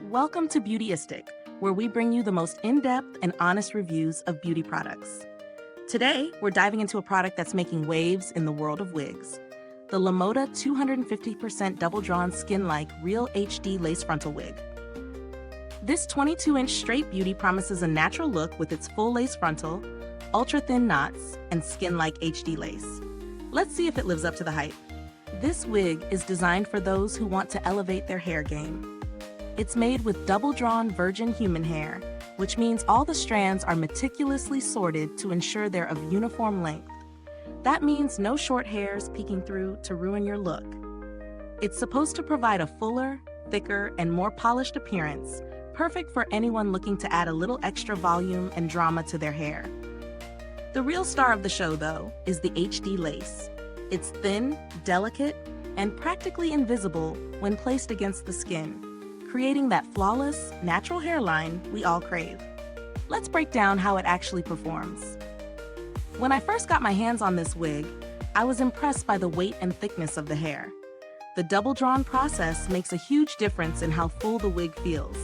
Welcome to Beautyistic, where we bring you the most in-depth and honest reviews of beauty products. Today, we're diving into a product that's making waves in the world of wigs, the Lemoda 250% double-drawn SKINLIKE Real HD Lace Frontal Wig. This 22-inch straight beauty promises a natural look with its full lace frontal, ultra-thin knots, and SKINLIKE HD lace. Let's see if it lives up to the hype. This wig is designed for those who want to elevate their hair game. It's made with double-drawn virgin human hair, which means all the strands are meticulously sorted to ensure they're of uniform length. That means no short hairs peeking through to ruin your look. It's supposed to provide a fuller, thicker, and more polished appearance, perfect for anyone looking to add a little extra volume and drama to their hair. The real star of the show, though, is the HD lace. It's thin, delicate, and practically invisible when placed against the skin, creating that flawless, natural hairline we all crave. Let's break down how it actually performs. When I first got my hands on this wig, I was impressed by the weight and thickness of the hair. The double-drawn process makes a huge difference in how full the wig feels.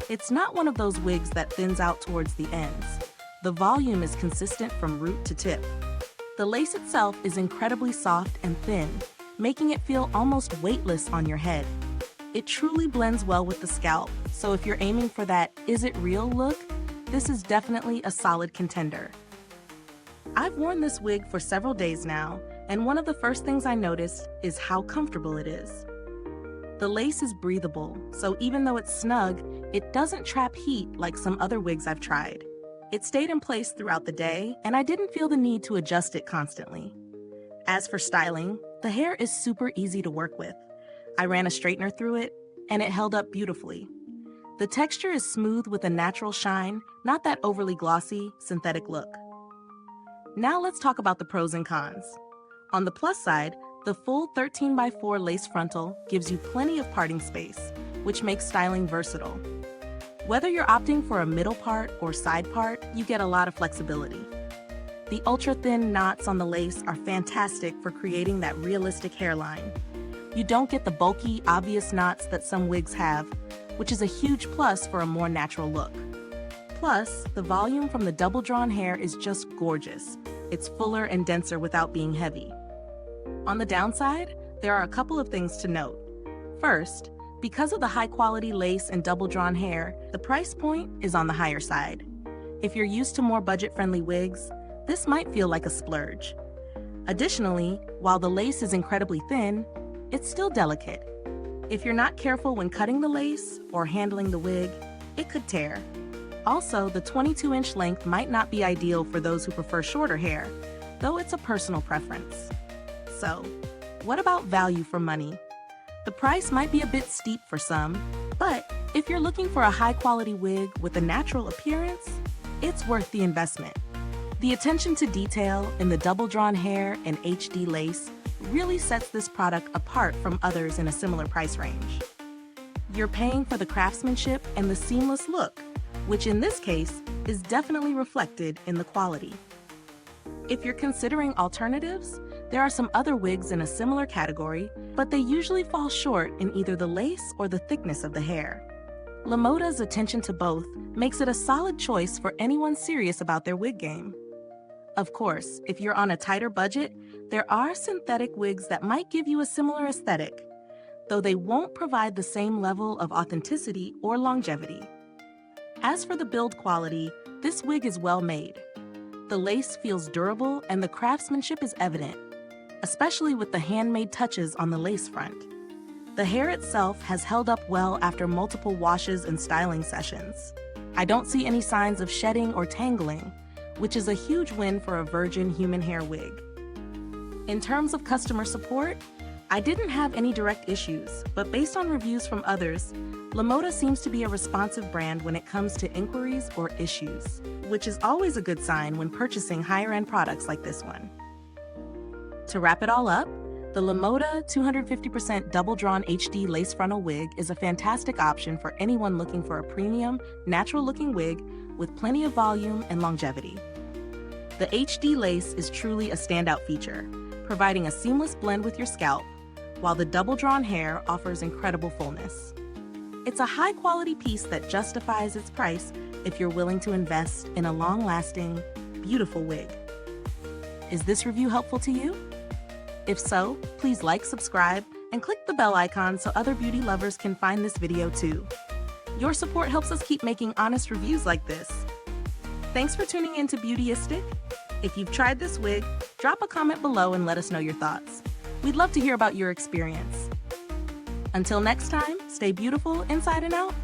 It's not one of those wigs that thins out towards the ends. The volume is consistent from root to tip. The lace itself is incredibly soft and thin, making it feel almost weightless on your head. It truly blends well with the scalp, so if you're aiming for that "is it real" look, this is definitely a solid contender. I've worn this wig for several days now, and one of the first things I noticed is how comfortable it is. The lace is breathable, so even though it's snug, it doesn't trap heat like some other wigs I've tried. It stayed in place throughout the day, and I didn't feel the need to adjust it constantly. As for styling, the hair is super easy to work with. I ran a straightener through it, and it held up beautifully. The texture is smooth with a natural shine, not that overly glossy, synthetic look. Now let's talk about the pros and cons. On the plus side, the full 13x4 lace frontal gives you plenty of parting space, which makes styling versatile. Whether you're opting for a middle part or side part, you get a lot of flexibility. The ultra-thin knots on the lace are fantastic for creating that realistic hairline. You don't get the bulky, obvious knots that some wigs have, which is a huge plus for a more natural look. Plus, the volume from the double-drawn hair is just gorgeous. It's fuller and denser without being heavy. On the downside, there are a couple of things to note. First, because of the high-quality lace and double-drawn hair, the price point is on the higher side. If you're used to more budget-friendly wigs, this might feel like a splurge. Additionally, while the lace is incredibly thin, it's still delicate. If you're not careful when cutting the lace or handling the wig, it could tear. Also, the 22-inch length might not be ideal for those who prefer shorter hair, though it's a personal preference. So, what about value for money? The price might be a bit steep for some, but if you're looking for a high-quality wig with a natural appearance, it's worth the investment. The attention to detail in the double-drawn hair and HD lace really sets this product apart from others in a similar price range. You're paying for the craftsmanship and the seamless look, which in this case is definitely reflected in the quality. If you're considering alternatives, there are some other wigs in a similar category, but they usually fall short in either the lace or the thickness of the hair. Lemoda's attention to both makes it a solid choice for anyone serious about their wig game. Of course, if you're on a tighter budget, there are synthetic wigs that might give you a similar aesthetic, though they won't provide the same level of authenticity or longevity. As for the build quality, this wig is well made. The lace feels durable and the craftsmanship is evident, especially with the handmade touches on the lace front. The hair itself has held up well after multiple washes and styling sessions. I don't see any signs of shedding or tangling, which is a huge win for a virgin human hair wig. In terms of customer support, I didn't have any direct issues, but based on reviews from others, Lemoda seems to be a responsive brand when it comes to inquiries or issues, which is always a good sign when purchasing higher-end products like this one. To wrap it all up, the Lemoda 250% double-drawn HD lace frontal wig is a fantastic option for anyone looking for a premium, natural-looking wig with plenty of volume and longevity. The HD lace is truly a standout feature, providing a seamless blend with your scalp, while the double-drawn hair offers incredible fullness. It's a high-quality piece that justifies its price if you're willing to invest in a long-lasting, beautiful wig. Is this review helpful to you? If so, please like, subscribe, and click the bell icon so other beauty lovers can find this video too. Your support helps us keep making honest reviews like this. Thanks for tuning in to Beautyistic. If you've tried this wig, drop a comment below and let us know your thoughts. We'd love to hear about your experience. Until next time, stay beautiful inside and out.